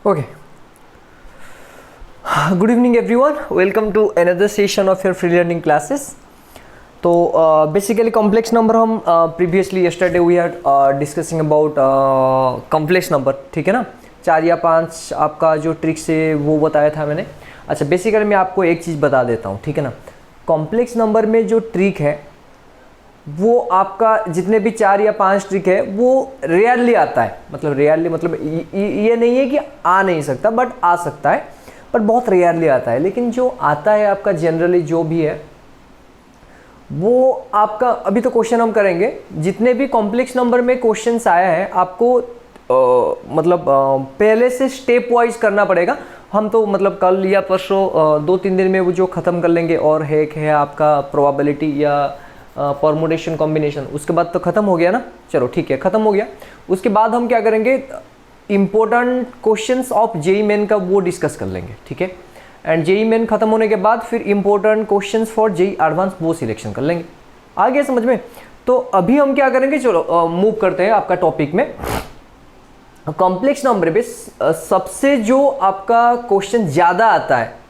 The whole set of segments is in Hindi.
Okay. Good evening everyone. Welcome to another session of your free learning classes. तो बेसिकली कॉम्प्लेक्स नंबर हम previously yesterday we are discussing about complex number, ठीक है ना। 4 या 5 आपका जो ट्रिक्स है वो बताया था मैंने। अच्छा, बेसिकली मैं आपको एक चीज़ बता देता हूँ, ठीक है ना। कॉम्प्लेक्स नंबर में जो ट्रिक है वो आपका जितने भी 4 या 5 ट्रिक है वो रेयरली आता है। मतलब रेयरली मतलब ये नहीं है कि आ नहीं सकता, बट आ सकता है, पर बहुत रेयरली आता है। लेकिन जो आता है आपका जनरली जो भी है वो आपका, अभी तो क्वेश्चन हम करेंगे, जितने भी कॉम्प्लेक्स नंबर में क्वेश्चंस आया है आपको पहले से स्टेप वाइज करना पड़ेगा। हम तो मतलब कल या परसों 2-3 दिन में वो जो ख़त्म कर लेंगे। और एक है आपका प्रोबेबिलिटी या परमुटेशन कॉम्बिनेशन, उसके बाद तो ख़त्म हो गया ना। चलो ठीक है, ख़त्म हो गया। उसके बाद हम क्या करेंगे, important questions of JEE main का वो डिस्कस कर लेंगे, ठीक है। एंड जेईई मेन खत्म होने के बाद फिर important questions for JEE advance वो सिलेक्शन कर लेंगे। आ गया समझ में। तो अभी हम क्या करेंगे, चलो मूव करते हैं आपका टॉपिक में। कॉम्प्लेक्स नंबर में सबसे जो आपका क्वेश्चन ज़्यादा आता है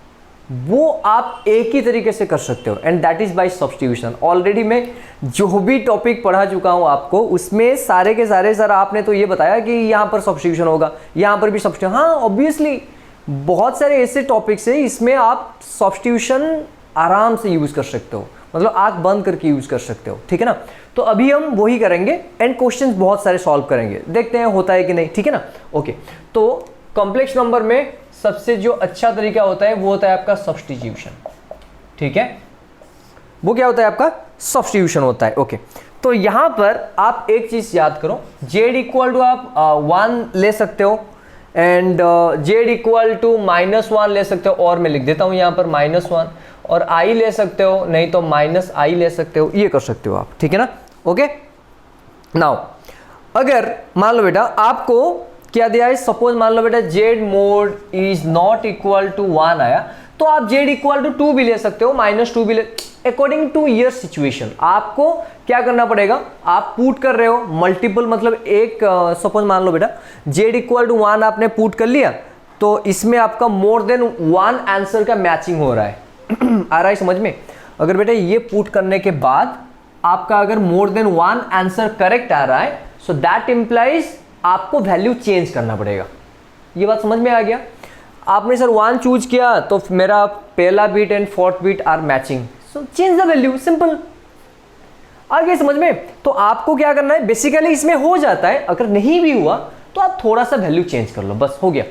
वो आप एक ही तरीके से कर सकते हो, and that is by substitution. Already मैं जो भी टॉपिक पढ़ा चुका हूँ आपको उसमें सारे के सारे, सर आपने तो ये बताया कि यहाँ पर सब्स्टिट्यूशन होगा, यहाँ पर भी सब्स्टिट्यूशन। हाँ ऑब्वियसली बहुत सारे ऐसे टॉपिक्स है इसमें आप सब्स्टिट्यूशन आराम से यूज़ कर सकते हो, मतलब आँख बंद करके यूज़ कर सकते हो, ठीक है ना। तो अभी हम वही करेंगे एंड क्वेश्चंस बहुत सारे सॉल्व करेंगे, देखते हैं होता है कि नहीं, ठीक है ना। ओके, तो कॉम्प्लेक्स नंबर में सबसे जो अच्छा तरीका होता है वो होता है आपका सब्स्टिट्यूशन, ठीक है। वो क्या होता है आपका सब्स्टिट्यूशन होता है। ओके, तो यहां पर आप एक चीज याद करो, जेड इक्वल टू आप 1 ले सकते हो एंड जेड इक्वल टू -1 ले सकते हो, और मैं लिख देता हूं यहां पर -1, और आई ले सकते हो, नहीं तो -i ले सकते हो, ये कर सकते हो आप, ठीक है ना। ओके, नाउ अगर मान लो बेटा आपको क्या दिया है, सपोज मान लो बेटा Z mod is not equal to 1 आया, तो आप जेड इक्वल टू 2 भी ले सकते हो, -2 भी ले, अकॉर्डिंग टू योर सिचुएशन। आपको क्या करना पड़ेगा, आप पुट कर रहे हो मल्टीपल, मतलब एक सपोज मान लो बेटा जेड इक्वल टू 1 आपने पुट कर लिया, तो इसमें आपका मोर देन 1 आंसर का मैचिंग हो रहा है। आ रहा है समझ में। अगर बेटा ये पुट करने के बाद आपका अगर मोर देन 1 आंसर करेक्ट आ रहा है, सो दैट इंप्लाइज आपको वैल्यू चेंज करना पड़ेगा। ये बात समझ में आ गया। आपने सर 1 चूज किया तो मेरा पहला beat and 4th beat are matching, so change the value, simple. आ गया समझ में। तो आपको क्या करना है, बेसिकली इसमें हो जाता है, अगर नहीं भी हुआ तो आप थोड़ा सा वैल्यू चेंज कर लो, बस हो गया।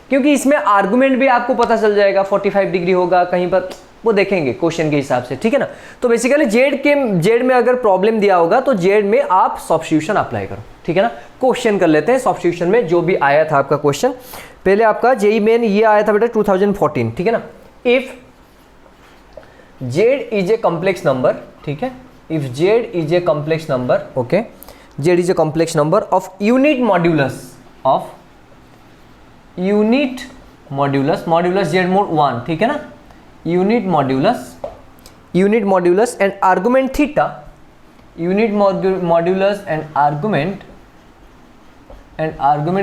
क्योंकि इसमें आर्गुमेंट भी आपको पता चल जाएगा, 45 डिग्री होगा कहीं पर, वो देखेंगे क्वेश्चन के हिसाब से, ठीक है ना। तो बेसिकली जेड में अगर प्रॉब्लम दिया होगा तो जेड में आप सब्स्टिट्यूशन अप्लाई करो, ठीक है ना। क्वेश्चन कर लेते हैं सब्स्टिट्यूशन में जो भी आया था आपका क्वेश्चन। पहले आपका जेईई मेन ये आया था बेटा 2014, ठीक है ना। If Z is a complex number, ठीक है, if Z is a complex number, okay, Z is a complex number of unit modulus of unit modulus Z mod 1, ठीक है ना, unit modulus and argument theta, unit modulus and argument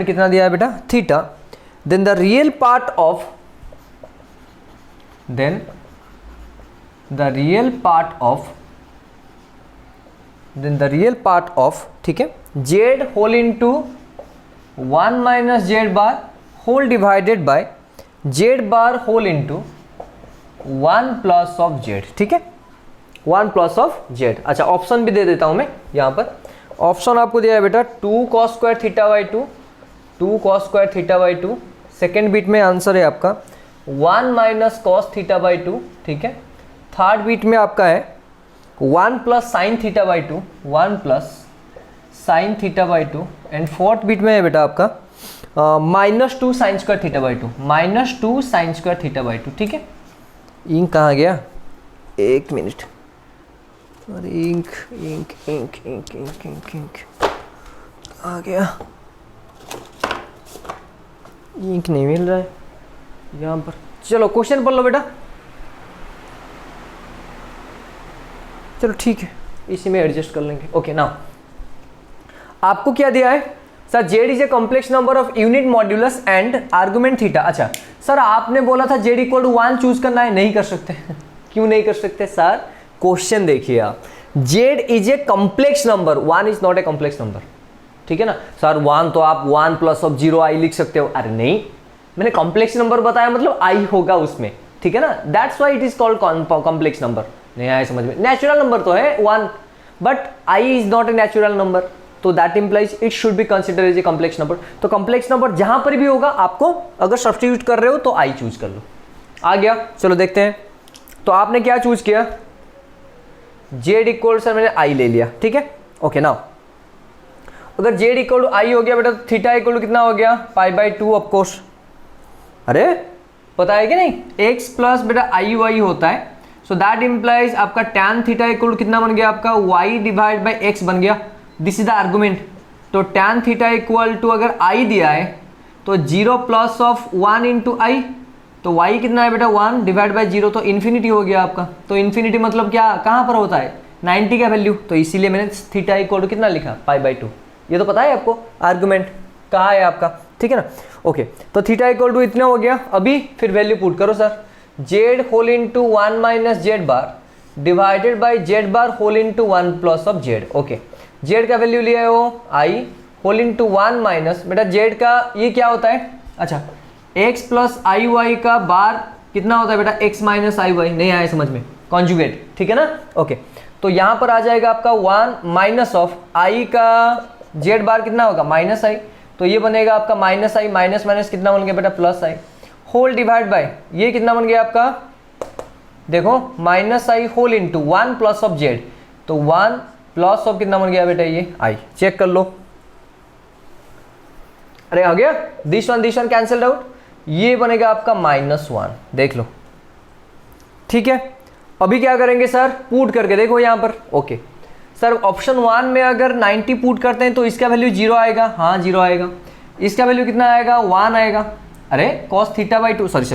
कितना दिया है बेटा, theta. Then the real part of ठीक है, Z whole into 1 minus Z bar whole divided by Z bar whole into 1 plus of Z, ठीक है, 1 प्लस ऑफ जेड। अच्छा, ऑप्शन भी दे देता हूं मैं यहां पर। ऑप्शन आपको दिया है बेटा 2 cos square theta by 2, 2 cos square theta by 2। Second bit में आंसर है आपका 1 माइनस कॉस थीटा बाई 2, ठीक है। थर्ड बीट में आपका है 1 plus sine theta by 2, 1 plus sine theta by 2। And fourth bit में है बेटा आपका -2 sine square theta by 2, -2 sine square theta by 2, ठीक है। इंक कहाँ गया, एक मिनट, अरे इंक आ गया, इंक नहीं मिल रहा है यहाँ पर। चलो क्वेश्चन पढ़ लो बेटा, चलो ठीक है, इसी में एडजस्ट कर लेंगे। ओके, नाउ आपको क्या दिया है, sir Z is a complex number of unit modulus and argument theta. अच्छा सर आपने बोला था जेड इक्वल टू 1 चूज करना है, नहीं कर सकते क्यों नहीं कर सकते सर? क्वेश्चन देखिए आप, Z is a complex number, 1 is not A complex number, ठीक है ना सर? 1 तो आप 1 प्लस ऑफ 0 आई लिख सकते हो। अरे नहीं, मैंने कॉम्प्लेक्स नंबर बताया मतलब आई होगा उसमें, ठीक है ना? That's why it is called complex number. नहीं आया समझ में? नेचुरल नंबर तो है 1, but I is not a natural number, तो that implies it should be consider as a complex number. तो कॉम्प्लेक्स नंबर जहां पर भी होगा आपको अगर सब्स्टिट्यूट कर रहे हो तो आई चूज कर लो। आ गया, चलो देखते हैं। तो आपने क्या चूज किया? जेड इक्वल, सर मैंने आई ले लिया, ठीक है ओके। नाउ अगर जेड इक्वल टू आई हो गया बेटा तो थीटा इक्वल टू कितना हो गया? π/2 ऑफ कोर्स। अरे पता है कि नहीं, x प्लस बेटा आई वाई होता है, सो दैट इंप्लाइज आपका tan थीटा इक्वल टू कितना बन गया? आपका y डिवाइड बाई x बन गया। This is the argument. तो tan थीटा इक्वल टू अगर i दिया है तो 0 प्लस ऑफ 1 इंटू आई, तो y कितना है बेटा? 1 डिवाइड बाई 0, तो इन्फिनिटी हो गया आपका। तो इन्फिनिटी मतलब क्या, कहाँ पर होता है? 90 का वैल्यू, तो इसीलिए मैंने थीटा इक्वल टू कितना लिखा? π/2। ये तो पता है आपको, आर्गुमेंट कहाँ है आपका, ठीक है ना ओके। तो थीटा इक्वल टू इतना हो गया। अभी फिर वैल्यू पुट करो sir, Z whole into 1 minus Z bar divided by Z bar whole into 1 plus of Z. Okay, Z का वैल्यू लिया है वो आई होल इंटू 1 माइनस बेटा जेड का ये क्या होता है? अच्छा x प्लस आई वाई का बार कितना होता है बेटा? x minus I Y. नहीं आया समझ में? कॉन्जुगेट, ठीक है ना ओके। तो यहाँ पर आ जाएगा आपका 1 माइनस ऑफ आई का जेड बार कितना होगा? माइनस आई, तो ये बनेगा आपका माइनस आई माइनस माइनस कितना बन गया बेटा? Plus I whole divide by ये कितना बन गया आपका? देखो minus I whole into 1 plus of Z, तो 1 प्लस ऑफ कितना बन गया बेटा? ये आई। चेक कर लो। अरे आ गया, दिस वन कैंसिल्ड आउट, ये बनेगा आपका -1। देख लो, ठीक है। अभी क्या करेंगे सर? पुट करके देखो यहाँ पर। ओके सर, ऑप्शन 1 में अगर 90 पुट करते हैं तो इसका वैल्यू 0 आएगा। हाँ 0 आएगा। इसका वैल्यू कितना आएगा? 1 आएगा। अरे cos theta by 2, sorry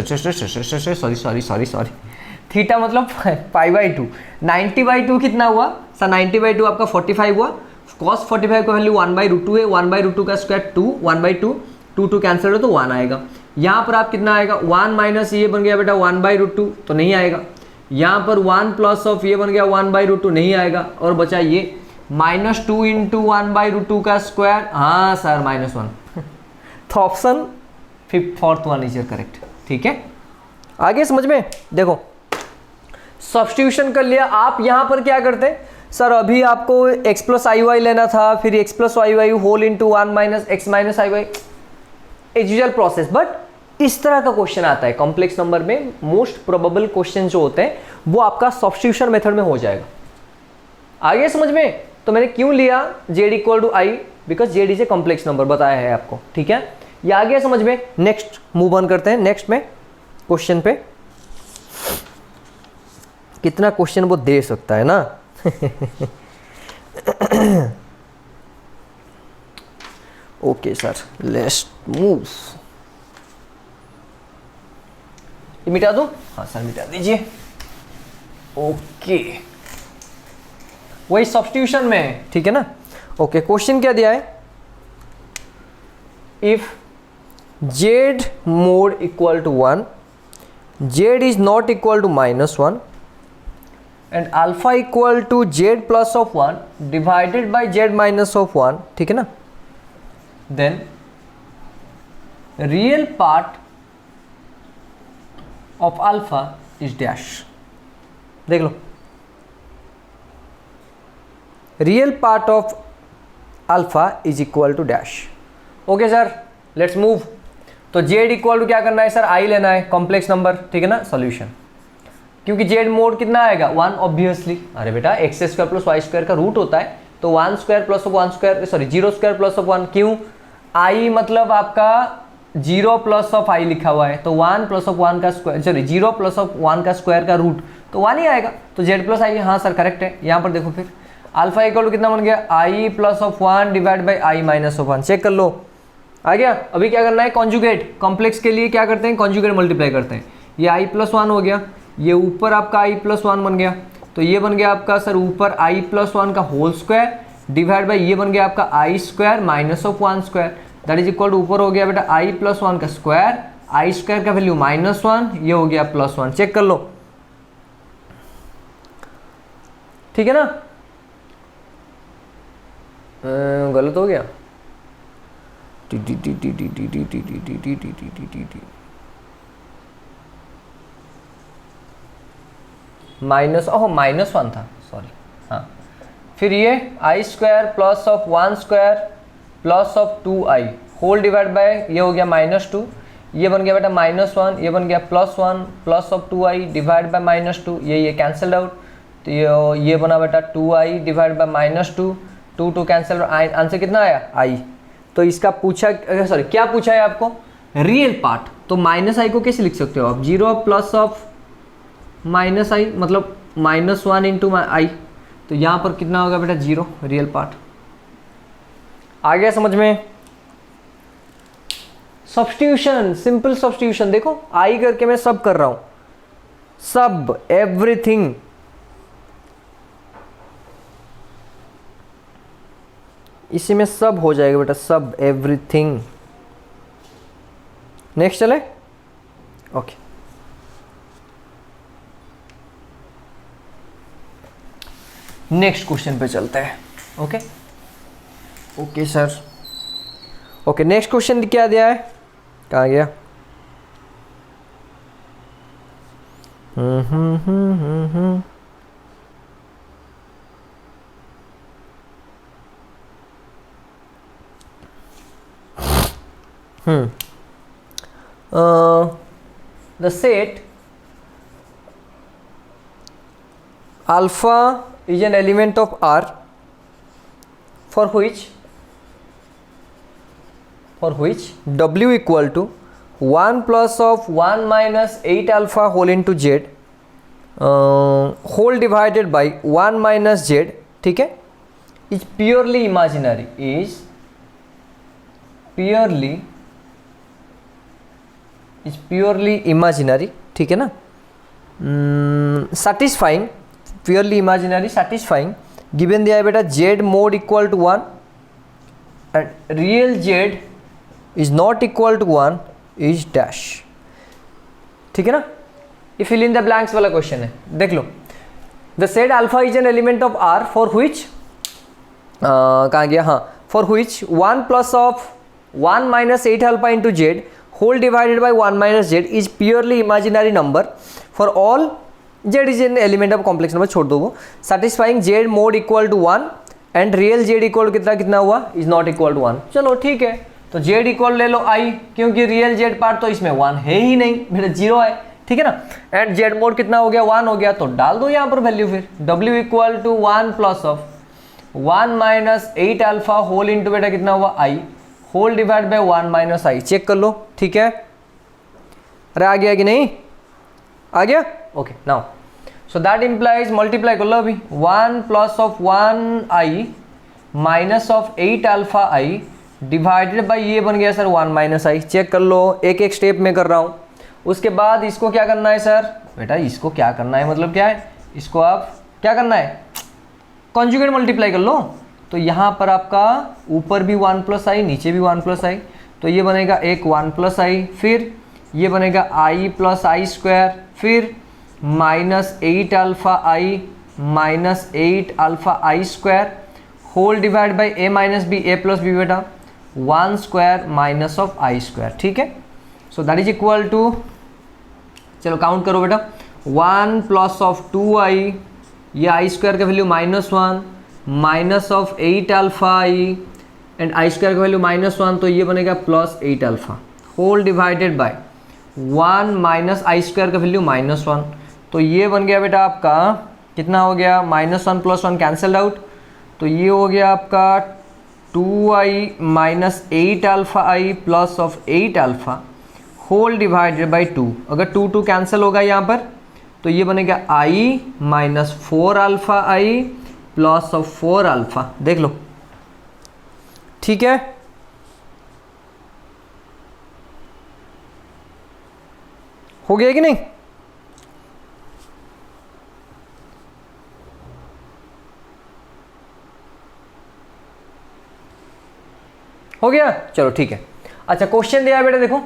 theta मतलब π/2, 90/2 कितना हुआ सर? 90/2 आपका 45 हुआ। cos 45 का वैल्यू 1/√2 है, 1/√2 का स्क्वायर 2, 1/2, 2 कैंसिल हो तो 1 आएगा। यहाँ पर आप कितना आएगा? 1 माइनस ये बन गया बेटा 1/√2, तो नहीं आएगा। यहाँ पर 1 प्लस ऑफ ये बन गया 1/√2, नहीं आएगा। और बचा ये -2 इंटू 1/√2 का स्क्वायर, हाँ सर -1। तो option 4th one is correct, ठीक है। आगे समझ में? देखो सब्स्टिट्यूशन कर लिया। आप यहाँ पर क्या करते हैं सर? अभी आपको x प्लस आई वाई लेना था, फिर x plus Y Y whole into 1 minus x minus I Y, as usual process. But इस तरह का क्वेश्चन आता है कॉम्प्लेक्स नंबर में, मोस्ट प्रोबेबल क्वेश्चन जो होते हैं वो आपका सब्स्टिट्यूशन मेथड में हो जाएगा। आगे समझ में? तो मैंने क्यों लिया Z equal to I? Because Z is a complex number, बताया है आपको, ठीक है। ये आ गया समझ में? नेक्स्ट मूव ऑन करते हैं नेक्स्ट में क्वेश्चन पे। कितना क्वेश्चन वो दे सकता है ना। Okay sir, let's move. मिटा दूं? हाँ सर मिटा दीजिए। ओके, वही सब्स्टिट्यूशन में, ठीक है ना ओके। क्वेश्चन क्या दिया है? If Z mod equal to 1, Z is not equal to -1 and alpha equal to Z plus of 1 divided by Z minus of 1, ठीक है ना, then real part of alpha is dash. देख लो, real part of alpha is equal to dash. Okay sir, let's move. तो जेड इक्वल टू क्या करना है सर? आई लेना है, कॉम्प्लेक्स नंबर, ठीक है ना। सॉल्यूशन, क्योंकि जेड मोड कितना आएगा? 1 ऑब्वियसली। अरे बेटा X square plus Y square का रूट होता है, तो 1 square plus of 1 square, sorry 0 square plus of 1। क्यों? आई मतलब आपका 0 प्लस ऑफ आई लिखा हुआ है, तो 1 प्लस ऑफ 1 का स्क्वायर, सॉरी 0 प्लस ऑफ 1 का स्क्वायर का रूट, तो 1 ही आएगा। तो जेड प्लस आई, हाँ सर करेक्ट है। यहाँ पर देखो फिर अल्फा इक्वल टू कितना बन गया? I plus of 1 divide by I minus of 1। Check कर लो, आ गया। अभी क्या करना है? कॉन्जुगेट। कॉम्प्लेक्स के लिए क्या करते हैं? कॉन्जुगेट मल्टीप्लाई करते हैं। ये आई प्लस 1 हो गया, ये ऊपर आपका आई प्लस 1 बन गया, तो ये बन गया आपका सर ऊपर आई प्लस 1 का होल स्क्वायर डिवाइड बाई ये बन गया आपका I square minus of 1 square, that is equal to ऊपर हो गया बेटा आई प्लस 1 का स्क्वायर, आई स्क्वायर का वैल्यू -1, ये हो गया +1। चेक कर लो, ठीक है ना? गलत हो गया, -1 था, सॉरी। हाँ, फिर ये I square plus of 1 square plus of 2i whole divide by ये हो गया -2, ये बन गया बेटा -1, ये बन गया +1 plus of 2i divide by -2, ये कैंसिल आउट, तो ये बना बेटा 2i divide by -2, 2 cancel, answer कितना आया i। तो इसका पूछा, सॉरी क्या पूछा है आपको, रियल पार्ट। तो -i को कैसे लिख सकते हो आप, 0 प्लस ऑफ -i मतलब -1 इंटू i, तो यहाँ पर कितना होगा बेटा 0, रियल पार्ट। आ गया समझ में? सब्स्टिट्यूशन, सिंपल सब्स्टिट्यूशन, देखो आई करके मैं सब कर रहा हूं, सब, एवरीथिंग। इसी में सब हो जाएगा बेटा, सब, एवरीथिंग। नेक्स्ट चले, ओके। नेक्स्ट क्वेश्चन पे चलते हैं। Okay okay sir, okay next question क्या दिया है, कहाँ गया? The set alpha is an element of R for which W equal to 1 plus of 1 minus 8 alpha whole into Z whole divided by 1 minus Z, ठीक है, is purely imaginary, is purely imaginary, ठीक है ना? satisfying, purely imaginary, satisfying, given दिया है बेटा Z mod equal to 1 and real Z is not equal to 1 is dash, ठीक है ना? ये fill in the blanks वाला क्वेश्चन है, देख लो। the said alpha is an element of R for which कहाँ गया, हाँ, for which 1 plus of 1 minus 8 alpha into Z whole divided by 1 minus Z is purely imaginary number for all Z is an element of complex number, छोड़ दो वो, satisfying Z mod equal to 1 and real Z equal कितना कितना हुआ, is not equal to 1। चलो ठीक है, तो Z इक्वल ले लो I, क्योंकि रियल Z पार्ट तो इसमें 1 है ही नहीं, मेरा 0 है, ठीक है ना? एंड Z मोड कितना हो गया, 1 हो गया, तो डाल दो यहाँ पर वैल्यू, फिर W equal to 1 plus of 1 minus 8 alpha whole into बेटा कितना हुआ I whole divide by 1 minus I, check कर लो, ठीक है? अरे आ गया कि नहीं, आ गया? Okay now so that implies, multiply कर लो अभी, 1 plus of 1i minus of 8 alpha I divided by ये बन गया सर 1 माइनस I। चेक कर लो, एक एक स्टेप में कर रहा हूँ। उसके बाद इसको क्या करना है सर, बेटा इसको क्या करना है, मतलब क्या है, इसको आप क्या करना है, कॉन्जुगेट मल्टीप्लाई कर लो। तो यहाँ पर आपका ऊपर भी 1 प्लस I, नीचे भी 1 प्लस I, तो ये बनेगा एक 1 प्लस I, फिर ये बनेगा I प्लस I स्क्वायर, फिर minus 8 alpha I minus 8 alpha I square whole divide by a minus B, a plus B बेटा 1 square minus of I square, ठीक है? So that is equal to, चलो काउंट करो बेटा, 1 प्लस ऑफ 2i, ये I स्क्वायर का value -1 minus of 8 alpha I and I square का वैल्यू -1, तो ये बनेगा plus 8 alpha whole divided by 1 minus I square का वैल्यू -1, तो ये बन गया बेटा आपका कितना हो गया, -1 प्लस 1 कैंसल्ड आउट, तो ये हो गया आपका 2i minus 8 alpha I plus of 8 alpha whole divided by 2। अगर 2 कैंसिल होगा यहाँ पर, तो ये बनेगा I minus 4 alpha I plus of 4 alpha, देख लो, ठीक है? हो गया कि नहीं? हो गया, चलो ठीक है। अच्छा क्वेश्चन दिया है बेटा, देखो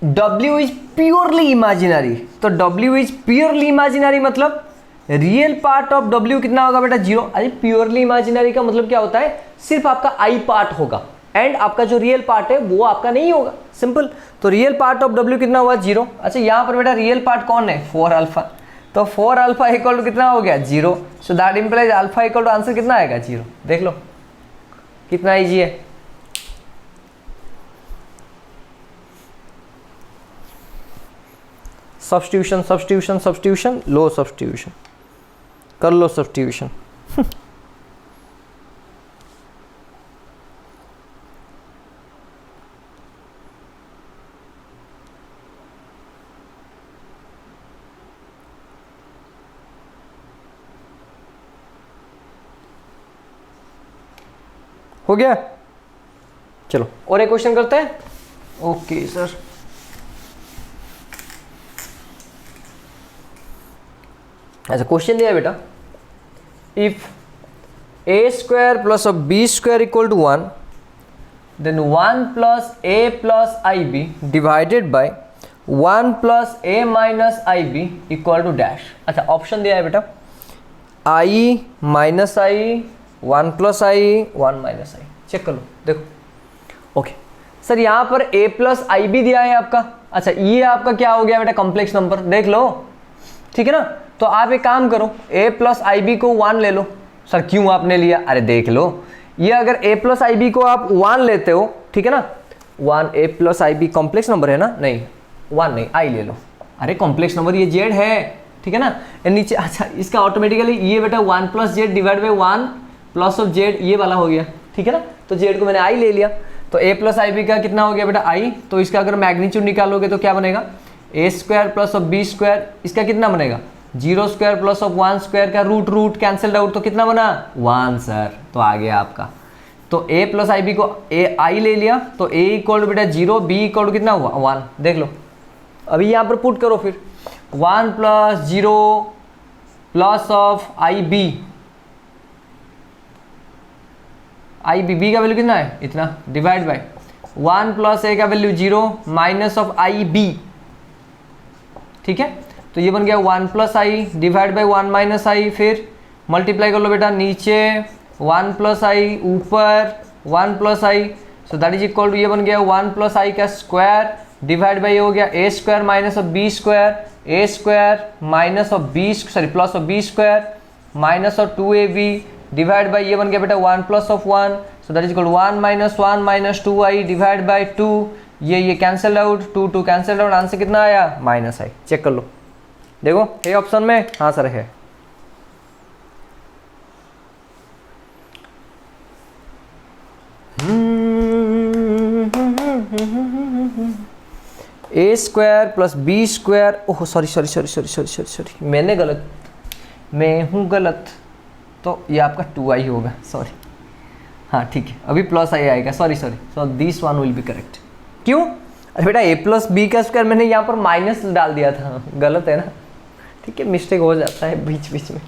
W इज प्योरली इमेजिनरी, तो W इज प्योरली इमेजिनरी मतलब रियल पार्ट ऑफ W कितना होगा बेटा 0। अरे प्योरली इमेजिनरी का मतलब क्या होता है, सिर्फ आपका I पार्ट होगा एंड आपका जो रियल पार्ट है वो आपका नहीं होगा, सिंपल। तो रियल पार्ट ऑफ W कितना हुआ 0। अच्छा यहाँ पर बेटा रियल पार्ट कौन है 4 अल्फा, तो 4 अल्फा इक्वल टू कितना हो गया 0, so that implies alpha equal to answer कितना आएगा 0। देख लो कितना इजी है। सब्स्टिट्यूशन सब्स्टिट्यूशन सब्स्टिट्यूशन, लो सब्स्टिट्यूशन कर लो सब्स्टिट्यूशन। हो गया, चलो और एक क्वेश्चन करते हैं। ओके सर, अच्छा क्वेश्चन दिया है बेटा, if a square plus b square equal to 1 then 1 plus a plus ib divided by 1 plus a minus ib equal to dash. अच्छा ऑप्शन दिया है बेटा i minus i, 1 plus i, 1 minus i। Check कर लो, देखो ओके सर यहाँ पर a प्लस आई बी दिया है आपका। अच्छा ये आपका क्या हो गया बेटा कॉम्प्लेक्स नंबर, देख लो ठीक है ना। तो आप एक काम करो a प्लस आई बी को 1 ले लो। सर क्यों आपने लिया, अरे देख लो ये अगर a प्लस आई बी को आप 1 लेते हो ठीक है ना, 1 a plus I B complex number है ना, नहीं 1 नहीं i ले लो। अरे कॉम्प्लेक्स नंबर ये z है ठीक है ना, नीचे। अच्छा इसका ऑटोमेटिकली ये बेटा 1 plus Z divide by 1 plus of Z ये वाला हो गया ठीक है ना। तो जेड को मैंने आई ले लिया, तो a प्लस आई बी का कितना हो गया बेटा i, तो इसका अगर मैग्नीट्यूड निकालोगे तो क्या बनेगा a square plus of b square, इसका कितना बनेगा 0 स्क्वायर प्लस ऑफ 1 स्क्वायर का रूट रूट कैंसिल आउट, तो कितना बना 1 सर। तो आ गया आपका, तो a प्लस आई बी को i ले लिया, तो a इक्वल टू बेटा 0, b इक्वल टू कितना हुआ 1। देख लो अभी यहाँ पर पुट करो फिर 1 plus 0 plus of I B का वैल्यू कितना है इतना, डिवाइड बाय 1 प्लस a का value 0 minus of I B ठीक है। तो ये बन गया 1 plus I divide by 1 minus I, फिर मल्टीप्लाई कर लो बेटा नीचे 1 प्लस आई ऊपर 1 plus I, so that is equal to ये बन गया 1 प्लस आई का स्क्वायर डिवाइड बाई ये हो गया a square minus of b square, a square minus of b sorry plus of b square minus of 2ab divide by ये बन गया बेटा 1 plus of 1, so that is equal 1 minus 2i divide by 2, ये cancel out 2 cancel out, answer कितना आया माइनस आई। चेक कर लो, देखो है ऑप्शन में, हाँ सर है। a square plus B square, oh sorry मैंने गलत, मैं हूँ गलत, तो ये आपका 2i होगा, सॉरी हाँ ठीक है अभी प्लस आई आएगा, sorry so this one will be correct. क्यों, अरे बेटा a प्लस बी का स्क्वायर मैंने यहाँ पर माइनस डाल दिया था, गलत है ना, ठीक है मिस्टेक हो जाता है बीच बीच में।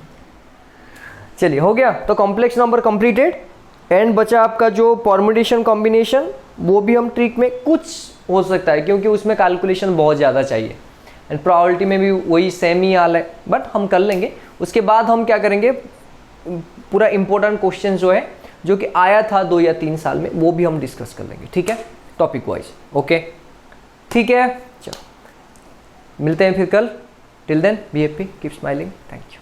चलिए हो गया, तो कॉम्प्लेक्स नंबर कंप्लीटेड एंड बचा आपका जो परम्यूटेशन कॉम्बिनेशन, वो भी हम ट्रिक में कुछ हो सकता है क्योंकि उसमें कैलकुलेशन बहुत ज़्यादा चाहिए एंड प्रोबेबिलिटी में भी वही सेम ही हाल है, बट हम कर लेंगे। उसके बाद हम क्या करेंगे, पूरा इंपॉर्टेंट क्वेश्चन जो है जो कि आया था 2 या 3 साल में, वो भी हम डिस्कस कर लेंगे ठीक है टॉपिक वाइज। ओके ठीक है, चलो मिलते हैं फिर कल। Till then be happy, keep smiling, thank you.